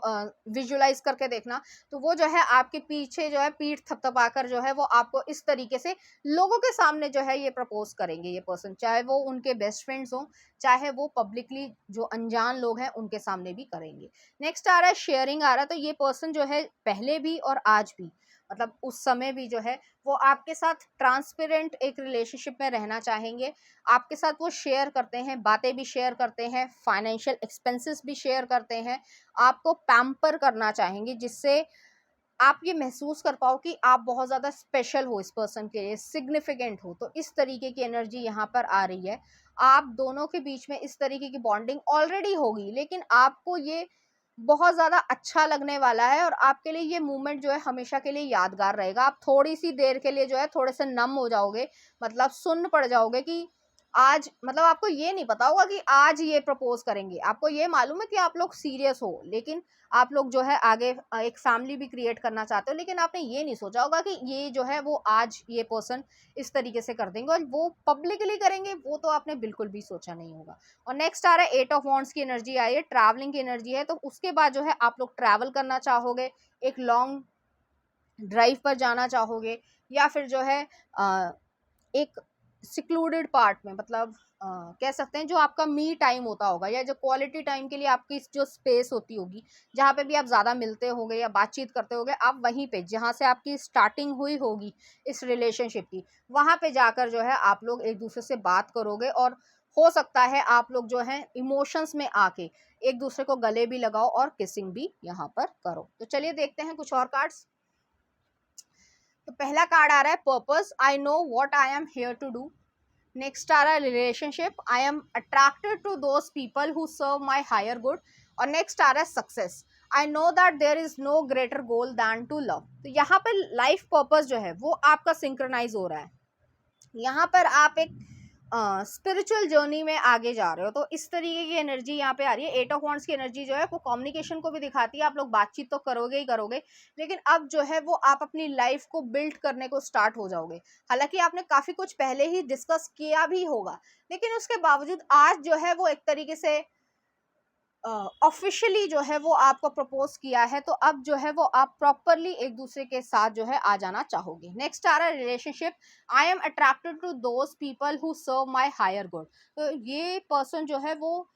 Speaker 1: विजुलाइज करके देखना, तो वो जो है आपके पीछे जो है पीठ थपथपाकर जो है वो आपको इस तरीके से लोगों के सामने जो है ये प्रपोज करेंगे ये पर्सन, चाहे वो उनके बेस्ट फ्रेंड्स हों, चाहे वो पब्लिकली जो अनजान लोग हैं उनके सामने भी करेंगे। नेक्स्ट आ रहा है शेयरिंग आ रहा है। तो ये पर्सन जो है पहले भी और आज भी, मतलब उस समय भी जो है वो आपके साथ ट्रांसपेरेंट एक रिलेशनशिप में रहना चाहेंगे। आपके साथ वो शेयर करते हैं, बातें भी शेयर करते हैं, फाइनेंशियल एक्सपेंसेस भी शेयर करते हैं, आपको पैम्पर करना चाहेंगे, जिससे आप ये महसूस कर पाओ कि आप बहुत ज़्यादा स्पेशल हो इस पर्सन के लिए, सिग्निफिकेंट हो। तो इस तरीके की एनर्जी यहाँ पर आ रही है। आप दोनों के बीच में इस तरीके की बॉन्डिंग ऑलरेडी होगी, लेकिन आपको ये बहुत ज़्यादा अच्छा लगने वाला है, और आपके लिए ये मोमेंट जो है हमेशा के लिए यादगार रहेगा। आप थोड़ी सी देर के लिए जो है थोड़े से नम हो जाओगे, मतलब सुन्न पड़ जाओगे कि आज, मतलब आपको ये नहीं पता होगा कि आज ये प्रपोज करेंगे, आपको ये मालूम है कि आप लोग सीरियस हो, लेकिन आप लोग जो है आगे एक फैमिली भी क्रिएट करना चाहते हो, लेकिन आपने ये नहीं सोचा होगा कि ये जो है वो आज ये पर्सन इस तरीके से कर देंगे और वो पब्लिकली करेंगे, वो तो आपने बिल्कुल भी सोचा नहीं होगा। और नेक्स्ट आ रहा है 8 ऑफ वॉन्ड्स की एनर्जी आई है, ट्रैवलिंग की एनर्जी है। तो उसके बाद जो है आप लोग ट्रैवल करना चाहोगे, एक लॉन्ग ड्राइव पर जाना चाहोगे, या फिर जो है एक सिक्लूडेड पार्ट में, मतलब कह सकते हैं जो आपका मी टाइम होता होगा या जो क्वालिटी टाइम के लिए आपकी जो स्पेस होती होगी, जहाँ पे भी आप ज़्यादा मिलते होगे या बातचीत करते होगे, आप वहीं पे जहाँ से आपकी स्टार्टिंग हुई होगी इस रिलेशनशिप की, वहाँ पे जाकर जो है आप लोग एक दूसरे से बात करोगे। और हो सकता है आप लोग जो है इमोशंस में आके एक दूसरे को गले भी लगाओ और किसिंग भी यहाँ पर करो। तो चलिए देखते हैं कुछ और कार्ड्स। तो पहला कार्ड आ रहा है purpose, I know what I am here to do. Next आ रहा है relationship, I am attracted to those people who serve my higher good. और नेक्स्ट आ रहा है success, I know that there is no greater goal than to love. तो यहाँ पर लाइफ पर्पस जो है वो आपका सिंक्रोनाइज हो रहा है। यहाँ पर आप एक स्पिरिचुअल जर्नी में आगे जा रहे हो, तो इस तरीके की एनर्जी यहाँ पे आ रही है। 8 ऑफ वॉन्ड्स की एनर्जी जो है वो कम्युनिकेशन को भी दिखाती है, आप लोग बातचीत तो करोगे ही करोगे, लेकिन अब जो है वो आप अपनी लाइफ को बिल्ड करने को स्टार्ट हो जाओगे। हालांकि आपने काफी कुछ पहले ही डिस्कस किया भी होगा, लेकिन उसके बावजूद आज जो है वो एक तरीके से ऑफिशियली जो है वो आपको प्रपोज किया है, तो अब जो है वो आप प्रॉपरली एक दूसरे के साथ जो है आ जाना चाहोगे। नेक्स्ट आ रहा है relationship, I am attracted to those people who serve my higher good. तो ये पर्सन जो है वो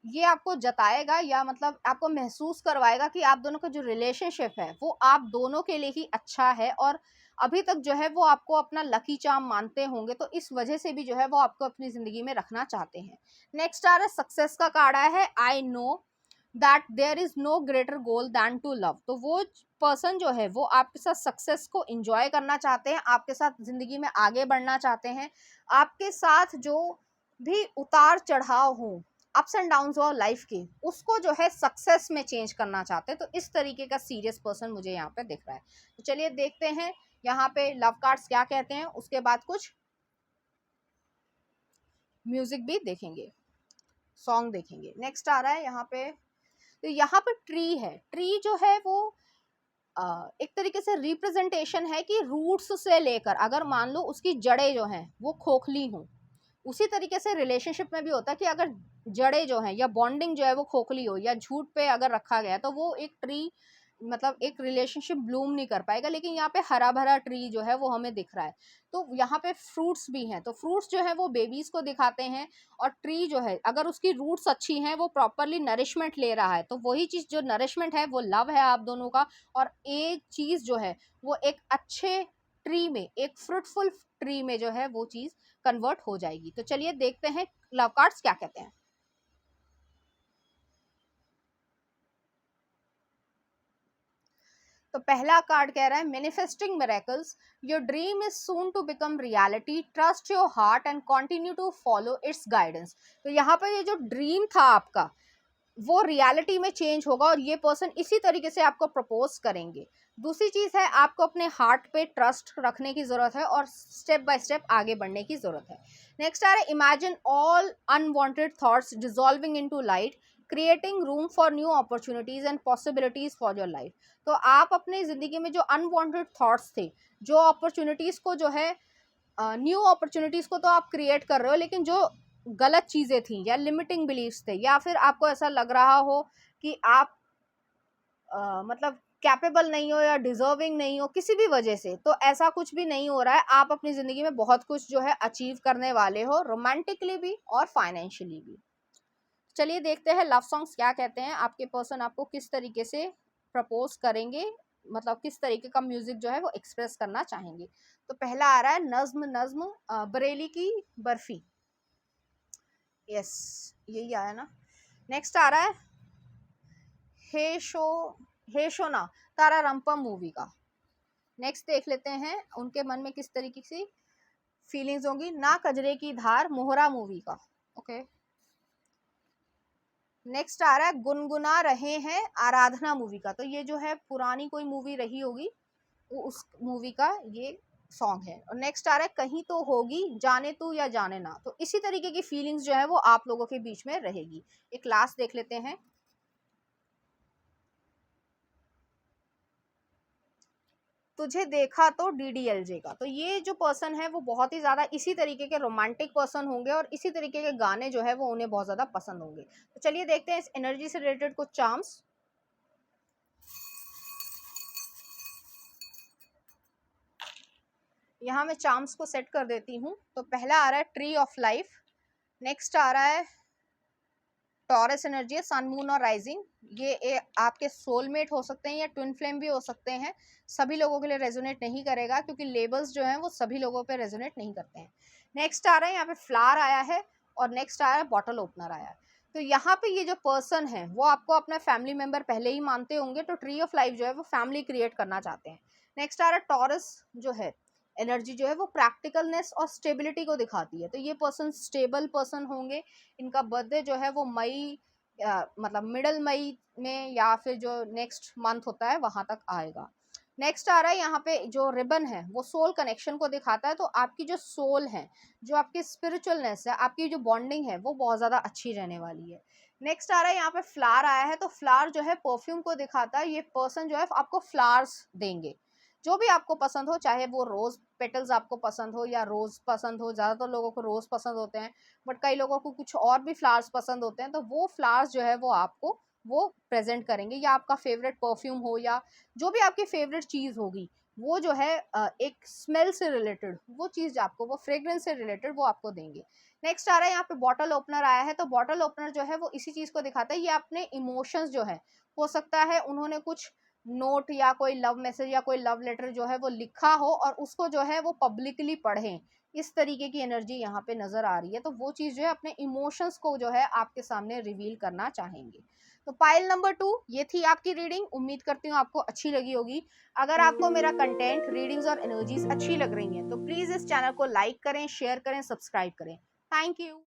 Speaker 1: ये आपको जताएगा या मतलब आपको महसूस करवाएगा कि आप दोनों का जो रिलेशनशिप है वो आप दोनों के लिए ही अच्छा है, और अभी तक जो है वो आपको अपना लकी चार्म मानते होंगे, तो इस वजह से भी जो है वो आपको अपनी जिंदगी में रखना चाहते हैं। नेक्स्ट आ रहा है सक्सेस का कार्ड आया है, I know that there is no greater goal than to love. तो वो पर्सन जो है वो आपके साथ सक्सेस को एंजॉय करना चाहते हैं, आपके साथ जिंदगी में आगे बढ़ना चाहते हैं, आपके साथ जो भी उतार चढ़ाव हो, अप्स एंड डाउन्स हो लाइफ के, उसको जो है सक्सेस में चेंज करना चाहते हैं। तो इस तरीके का सीरियस पर्सन मुझे यहाँ पे दिख रहा है। तो चलिए देखते हैं यहाँ पे लव कार्ड्स क्या कहते हैं, उसके बाद कुछ म्यूजिक भी देखेंगे, सॉन्ग देखेंगे। नेक्स्ट आ रहा है यहाँ पे, तो यहाँ पर ट्री है। ट्री जो है वो एक तरीके से रिप्रेजेंटेशन है कि रूट्स से लेकर अगर मान लो उसकी जड़ें जो हैं वो खोखली हों, उसी तरीके से रिलेशनशिप में भी होता है कि अगर जड़ें जो हैं या बॉन्डिंग जो है वो खोखली हो या झूठ पे अगर रखा गया तो वो एक ट्री मतलब एक रिलेशनशिप ब्लूम नहीं कर पाएगा। लेकिन यहाँ पे हरा भरा ट्री जो है वो हमें दिख रहा है, तो यहाँ पे फ्रूट्स भी हैं, तो फ्रूट्स जो है वो बेबीज को दिखाते हैं, और ट्री जो है अगर उसकी रूट्स अच्छी हैं, वो प्रॉपरली नरिशमेंट ले रहा है, तो वही चीज़ जो नरिशमेंट है वो लव है आप दोनों का। और एक चीज़ जो है वो एक अच्छे ट्री में, एक फ्रूटफुल ट्री में जो है वो चीज़ कन्वर्ट हो जाएगी। तो चलिए देखते हैं लव कार्ड्स क्या कहते हैं। तो पहला कार्ड कह रहा है manifesting miracles, your dream is soon to become reality, trust your heart and continue to follow its guidance. तो यहाँ पर ये जो ड्रीम था आपका वो रियलिटी में चेंज होगा, और ये पर्सन इसी तरीके से आपको प्रपोज करेंगे। दूसरी चीज़ है आपको अपने हार्ट पे ट्रस्ट रखने की ज़रूरत है और स्टेप बाय स्टेप आगे बढ़ने की ज़रूरत है। नेक्स्ट आ रहा है imagine all unwanted thoughts dissolving into light, creating room for new opportunities and possibilities for your life. तो आप अपनी ज़िंदगी में जो अनवांटेड थॉट्स थे, जो अपॉर्चुनिटीज़ को जो है न्यू अपॉर्चुनिटीज़ को तो आप क्रिएट कर रहे हो, लेकिन जो गलत चीज़ें थी या लिमिटिंग बिलीफ्स थे, या फिर आपको ऐसा लग रहा हो कि आप मतलब कैपेबल नहीं हो या डिजर्विंग नहीं हो किसी भी वजह से, तो ऐसा कुछ भी नहीं हो रहा है। आप अपनी ज़िंदगी में बहुत कुछ जो है अचीव करने वाले हो, रोमांटिकली भी और फाइनेंशियली भी। चलिए देखते हैं लव सॉन्ग्स क्या कहते हैं, आपके पर्सन आपको किस तरीके से प्रपोज करेंगे, मतलब किस तरीके का म्यूजिक जो है वो एक्सप्रेस करना चाहेंगे। तो पहला आ रहा है नज्म नज्म बरेली की बर्फी, यस यही आया ना। नेक्स्ट आ रहा है हे शो हे शोना तारा रंपम मूवी का। नेक्स्ट देख लेते हैं उनके मन में किस तरीके की फीलिंग्स होंगी, ना कजरे की धार मोहरा मूवी का। ओके नेक्स्ट आ रहा है गुनगुना रहे हैं आराधना मूवी का। तो ये जो है पुरानी कोई मूवी रही होगी, वो उस मूवी का ये सॉन्ग है। और नेक्स्ट आ रहा है कहीं तो होगी जाने तू या जाने ना। तो इसी तरीके की फीलिंग्स जो है वो आप लोगों के बीच में रहेगी। एक लास्ट देख लेते हैं, तुझे देखा तो डीडीएलजे का। तो ये जो पर्सन है वो बहुत ही ज़्यादा इसी तरीके के रोमांटिक पर्सन होंगे, और इसी तरीके के गाने जो है वो उन्हें बहुत ज़्यादा पसंद होंगे। तो चलिए देखते हैं इस एनर्जी से रिलेटेड कुछ चार्म्स। यहाँ मैं चार्म्स को सेट कर देती हूँ। तो पहला आ रहा है ट्री ऑफ लाइफ, नेक्स्ट आ रहा है टॉरस एनर्जी है, सन मून और राइजिंग। ये आपके सोलमेट हो सकते हैं या ट्विन फ्लेम भी हो सकते हैं। सभी लोगों के लिए रेजोनेट नहीं करेगा क्योंकि लेबल्स जो हैं वो सभी लोगों पे रेजोनेट नहीं करते हैं। नेक्स्ट आ रहा है यहाँ पे फ्लावर आया है और नेक्स्ट आया है बॉटल ओपनर आया है। तो यहाँ पे ये जो पर्सन है वो आपको अपना फैमिली मेंबर पहले ही मानते होंगे, तो ट्री ऑफ लाइफ जो है वो फैमिली क्रिएट करना चाहते हैं। नेक्स्ट आ रहा है टॉरस जो है एनर्जी जो है वो प्रैक्टिकलनेस और स्टेबिलिटी को दिखाती है। तो ये पर्सन स्टेबल पर्सन होंगे। इनका बर्थडे जो है वो मई मतलब मिडल मई में या फिर जो नेक्स्ट मंथ होता है वहां तक आएगा। नेक्स्ट आ रहा है यहाँ पे जो रिबन है वो सोल कनेक्शन को दिखाता है। तो आपकी जो सोल है, जो आपकी स्पिरिचुअलनेस है, आपकी जो बॉन्डिंग है वो बहुत ज़्यादा अच्छी रहने वाली है। नेक्स्ट आ रहा है यहाँ पे फ्लावर आया है। तो फ्लावर जो है परफ्यूम को दिखाता है। ये पर्सन जो है आपको फ्लावर्स देंगे, जो भी आपको पसंद हो, चाहे वो रोज पेटल्स आपको पसंद हो या रोज पसंद हो। ज़्यादातर लोगों को रोज पसंद होते हैं, बट कई लोगों को कुछ और भी फ्लावर्स पसंद होते हैं। तो वो फ्लावर्स जो है वो आपको वो प्रेजेंट करेंगे, या आपका फेवरेट परफ्यूम हो या जो भी आपकी फेवरेट चीज़ होगी वो जो है एक स्मेल से रिलेटेड वो चीज़ आपको, वो फ्रेग्रेंस से रिलेटेड वो आपको देंगे। नेक्स्ट आ रहा है यहाँ पे बॉटल ओपनर आया है। तो बॉटल ओपनर जो है वो इसी चीज़ को दिखाता है। ये अपने इमोशंस जो है, हो सकता है उन्होंने कुछ नोट या कोई लव मैसेज या कोई लव लेटर जो है वो लिखा हो और उसको जो है वो पब्लिकली पढ़ें, इस तरीके की एनर्जी यहाँ पे नजर आ रही है। तो वो चीज़ जो है अपने इमोशंस को जो है आपके सामने रिवील करना चाहेंगे। तो पाइल नंबर 2 ये थी आपकी रीडिंग। उम्मीद करती हूँ आपको अच्छी लगी होगी। अगर आपको मेरा कंटेंट, रीडिंग्स और एनर्जीज अच्छी लग रही हैं तो प्लीज़ इस चैनल को लाइक करें, शेयर करें, सब्सक्राइब करें। Thank you.